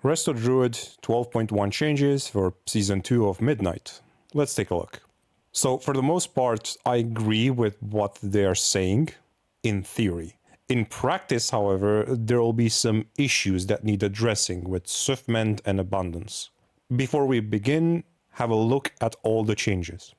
Resto Druid 12.1 changes for Season 2 of Midnight. Let's take a look. So for the most part, I agree with what they are saying in theory. In practice, however, there will be some issues that need addressing with Swiftmend and Abundance. Before we begin, have a look at all the changes.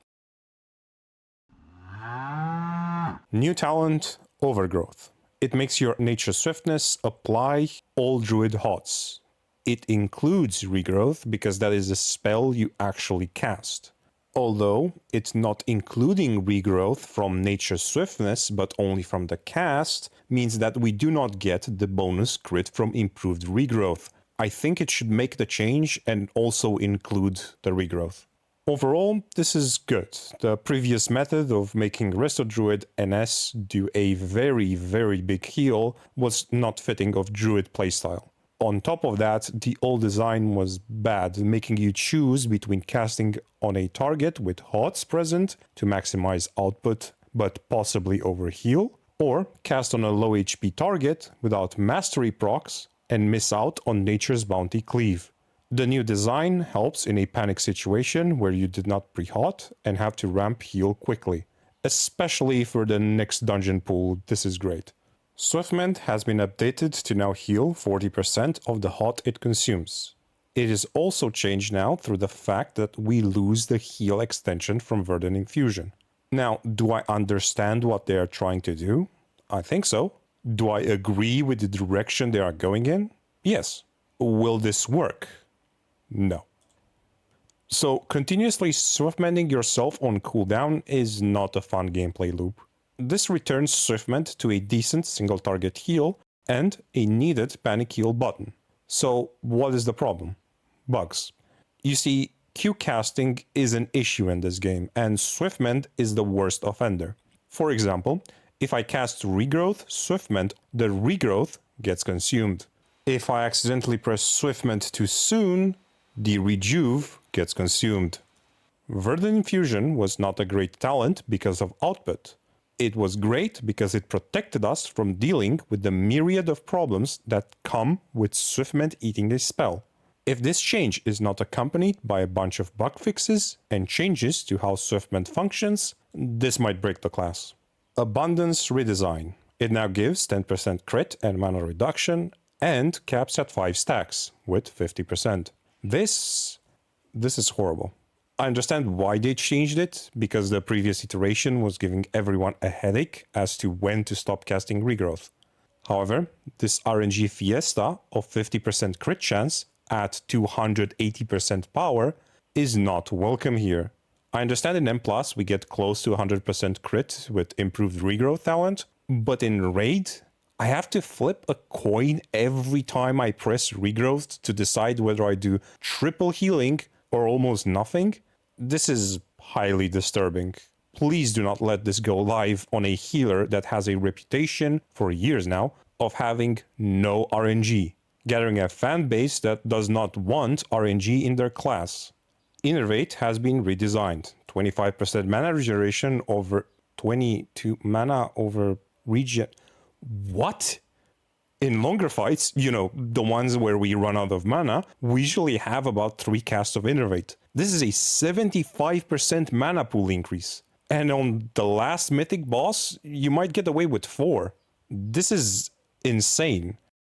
New talent, Overgrowth. It makes your nature swiftness apply all druid HOTS. It includes regrowth because that is a spell you actually cast. Although it's not including regrowth from nature swiftness but only from the cast, means that we do not get the bonus crit from improved regrowth. I think it should make the change and also include the regrowth. Overall, this is good. The previous method of making Resto Druid NS do a very big heal was not fitting of Druid playstyle. On top of that, the old design was bad, making you choose between casting on a target with HOTS present to maximize output but possibly overheal, or cast on a low HP target without mastery procs and miss out on Nature's Bounty Cleave. The new design helps in a panic situation where you did not pre-hot and have to ramp heal quickly. Especially for the next dungeon pool, this is great. Swiftmend has been updated to now heal 40% of the hot it consumes. It is also changed now through the fact that we lose the heal extension from Verdant Infusion. Now, do I understand what they are trying to do? I think so. Do I agree with the direction they are going in? Yes. Will this work? No. So, continuously Swiftmending yourself on cooldown is not a fun gameplay loop. This returns Swiftmend to a decent single target heal and a needed panic heal button. So what is the problem? Bugs. You see, Q casting is an issue in this game and Swiftmend is the worst offender. For example, if I cast Regrowth, Swiftmend, the Regrowth gets consumed. If I accidentally press Swiftmend too soon, the Rejuve gets consumed. Verdant Infusion was not a great talent because of output. It was great because it protected us from dealing with the myriad of problems that come with Swiftmend eating a spell. If this change is not accompanied by a bunch of bug fixes and changes to how Swiftmend functions, this might break the class. Abundance redesign. It now gives 10% crit and mana reduction and caps at 5 stacks with 50%. This is horrible. I understand why they changed it, because the previous iteration was giving everyone a headache as to when to stop casting Regrowth. However, this RNG fiesta of 50% crit chance at 280% power is not welcome here. I understand in M+, we get close to 100% crit with improved Regrowth talent, but in Raid, I have to flip a coin every time I press Regrowth to decide whether I do triple healing or almost nothing. This is highly disturbing. Please do not let this go live on a healer that has a reputation for years now of having no RNG, gathering a fan base that does not want RNG in their class. Innervate has been redesigned. 25% mana regeneration over 22 mana over regen. What? In longer fights, you know, the ones where we run out of mana, we usually have about 3 casts of Innervate. This is a 75% mana pool increase. And on the last mythic boss, you might get away with 4. This is insane.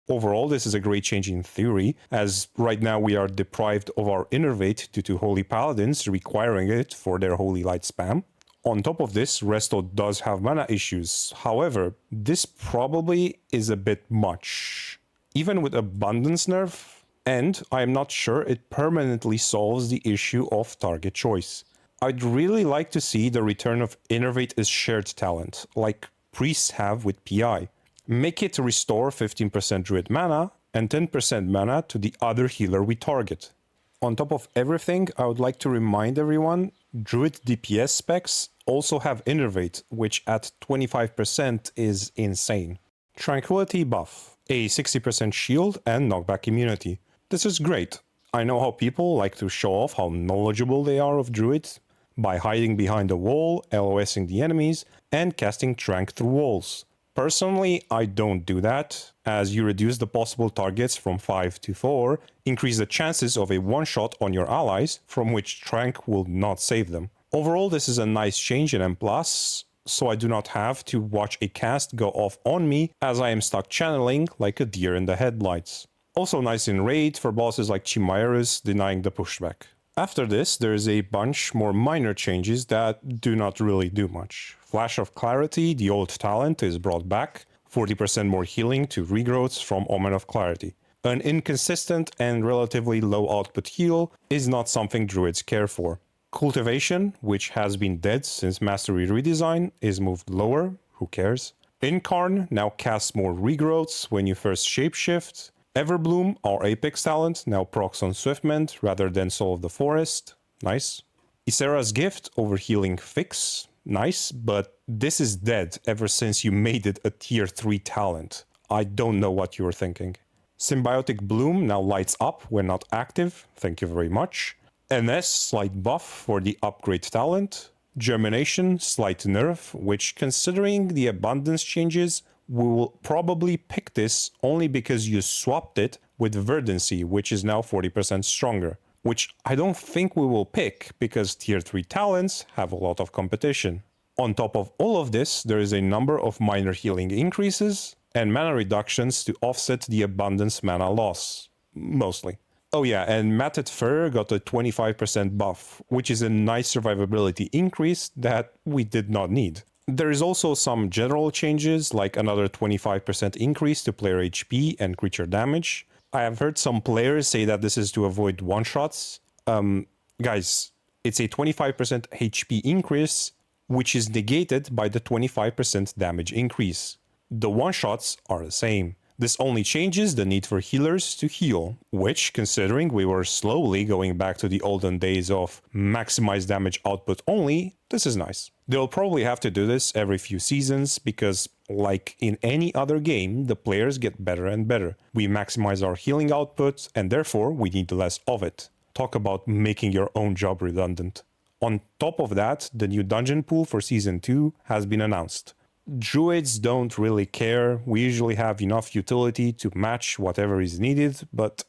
Overall, this is a great change in theory, as right now we are deprived of our Innervate due to Holy Paladins requiring it for their Holy Light spam. On top of this, Resto does have mana issues. However, this probably is a bit much. Even with Abundance nerf, and I'm not sure it permanently solves the issue of target choice. I'd really like to see the return of Innervate as shared talent, like priests have with PI. Make it restore 15% Druid mana and 10% mana to the other healer we target. On top of everything, I would like to remind everyone, Druid DPS specs also have Innervate, which at 25% is insane. Tranquility buff, a 60% shield and knockback immunity. This is great. I know how people like to show off how knowledgeable they are of Druids by hiding behind a wall, LOSing the enemies, and casting Tranq through walls. Personally, I don't do that, as you reduce the possible targets from 5 to 4, increase the chances of a one-shot on your allies, from which Tranq will not save them. Overall, this is a nice change in M+, so I do not have to watch a cast go off on me, as I am stuck channeling like a deer in the headlights. Also nice in Raid for bosses like Chimaeras, denying the pushback. After this, there is a bunch more minor changes that do not really do much. Flash of Clarity, the old talent, is brought back, 40% more healing to regrowths from Omen of Clarity. An inconsistent and relatively low output heal is not something druids care for. Cultivation, which has been dead since Mastery redesign, is moved lower, who cares? Incarn now casts more regrowths when you first shapeshift. Everbloom, our Apex talent, now procs on Swiftmend rather than Soul of the Forest. Nice. Ysera's Gift, Overhealing Fix. Nice, but this is dead ever since you made it a tier 3 talent. I don't know what you were thinking. Symbiotic Bloom now lights up when not active. Thank you very much. NS, slight buff for the upgrade talent. Germination, slight nerf, which, considering the abundance changes, we will probably pick this only because you swapped it with Verdancy, which is now 40% stronger, which I don't think we will pick because tier 3 talents have a lot of competition. On top of all of this, there is a number of minor healing increases and mana reductions to offset the abundance mana loss, mostly. Oh yeah, and Matted Fur got a 25% buff, which is a nice survivability increase that we did not need. There is also some general changes, like another 25% increase to player HP and creature damage. I have heard some players say that this is to avoid one-shots. Guys, it's a 25% HP increase, which is negated by the 25% damage increase. The one-shots are the same. This only changes the need for healers to heal, which, considering we were slowly going back to the olden days of maximize damage output only, this is nice. They'll probably have to do this every few seasons because, like in any other game, the players get better and better. We maximize our healing output and therefore we need less of it. Talk about making your own job redundant. On top of that, the new dungeon pool for Season 2 has been announced. Druids don't really care. We usually have enough utility to match whatever is needed, but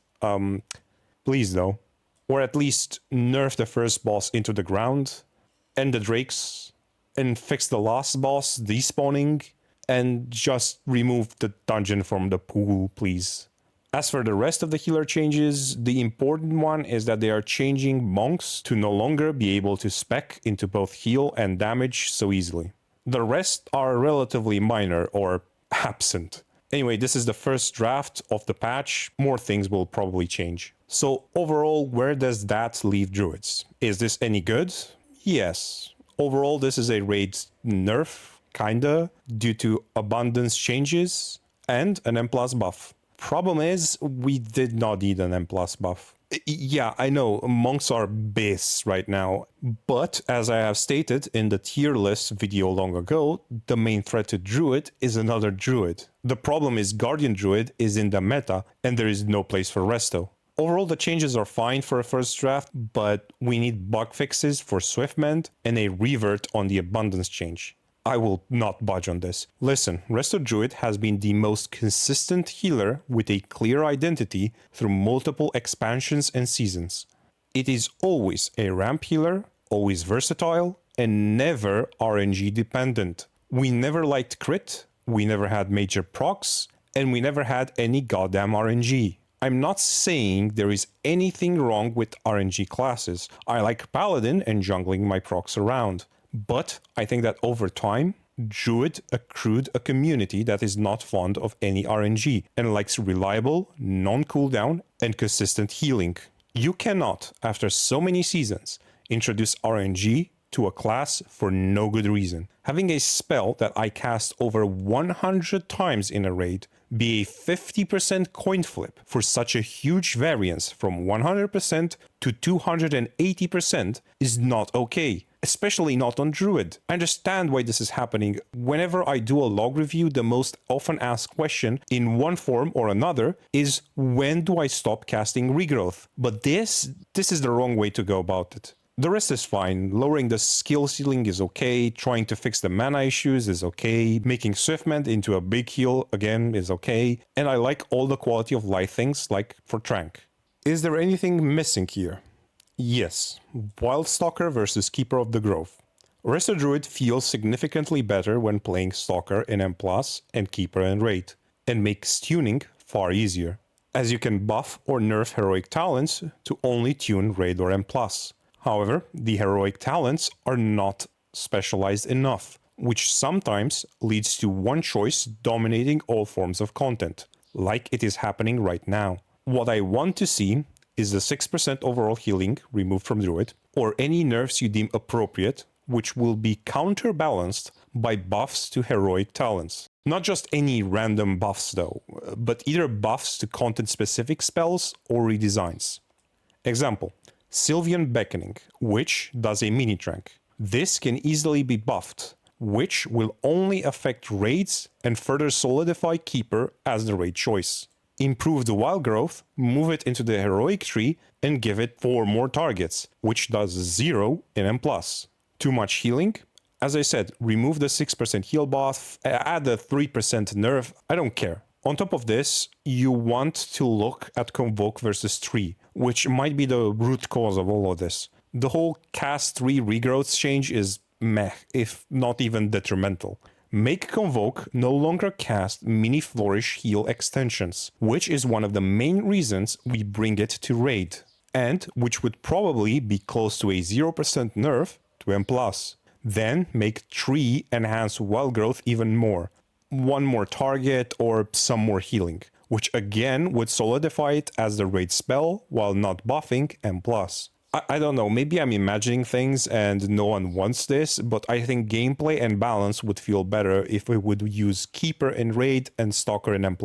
please though. Or at least nerf the first boss into the ground, end the drakes, and fix the last boss despawning, and just remove the dungeon from the pool, please. As for the rest of the healer changes, the important one is that they are changing monks to no longer be able to spec into both heal and damage so easily. The rest are relatively minor or absent. Anyway, this is the first draft of the patch. More things will probably change. So overall, where does that leave druids? Is this any good? Yes. Overall, this is a raid nerf, kinda, due to abundance changes and an M+ buff. Problem is, we did not need an M+ buff. Yeah, I know, monks are base right now, but as I have stated in the tier list video long ago, the main threat to druid is another druid. The problem is guardian druid is in the meta and there is no place for resto. Overall, the changes are fine for a first draft, but we need bug fixes for Swiftmend and a revert on the abundance change. I will not budge on this. Listen, Resto Druid has been the most consistent healer with a clear identity through multiple expansions and seasons. It is always a ramp healer, always versatile, and never RNG dependent. We never liked crit, we never had major procs, and we never had any goddamn RNG. I'm not saying there is anything wrong with RNG classes. I like Paladin and jungling my procs around. But I think that over time, Druid accrued a community that is not fond of any RNG and likes reliable, non-cooldown, and consistent healing. You cannot, after so many seasons, introduce RNG to a class for no good reason. Having a spell that I cast over 100 times in a raid be a 50% coin flip for such a huge variance from 100% to 280% is not okay. Especially not on Druid. I understand why this is happening. Whenever I do a log review, the most often asked question in one form or another is, when do I stop casting Regrowth? But this is the wrong way to go about it. The rest is fine. Lowering the skill ceiling is okay, trying to fix the mana issues is okay, making Swiftmend into a big heal again is okay, and I like all the quality of life things like for Tranq. Is there anything missing here? Yes, Wildstalker versus Keeper of the Grove. Resto Druid feels significantly better when playing Stalker in M+, and Keeper in Raid, and makes tuning far easier, as you can buff or nerf heroic talents to only tune Raid or M+. However, the heroic talents are not specialized enough, which sometimes leads to one choice dominating all forms of content, like it is happening right now. What I want to see is the 6% overall healing removed from Druid, or any nerfs you deem appropriate, which will be counterbalanced by buffs to heroic talents. Not just any random buffs though, but either buffs to content-specific spells or redesigns. Example, Sylvian Beckoning, which does a mini Tranq. This can easily be buffed, which will only affect raids and further solidify Keeper as the raid choice. Improve the Wild Growth, move it into the heroic tree, and give it 4 more targets, which does 0 in M+. Too much healing? As I said, remove the 6% heal buff, add a 3% nerf, I don't care. On top of this, you want to look at Convoke versus Tree, which might be the root cause of all of this. The whole cast 3 regrowth change is meh, if not even detrimental. Make Convoke no longer cast mini flourish heal extensions, which is one of the main reasons we bring it to Raid, and which would probably be close to a 0% nerf to M+. Then make Tree enhance Wild Growth even more. 1 more target or some more healing, which again would solidify it as the raid spell while not buffing M+. I don't know, maybe I'm imagining things and no one wants this, but I think gameplay and balance would feel better if we would use Keeper in Raid and Stalker in M+.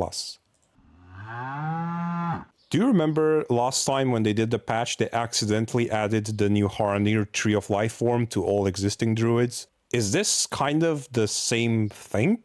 Do you remember last time when they did the patch they accidentally added the new Haranir Tree of Life form to all existing druids? Is this kind of the same thing?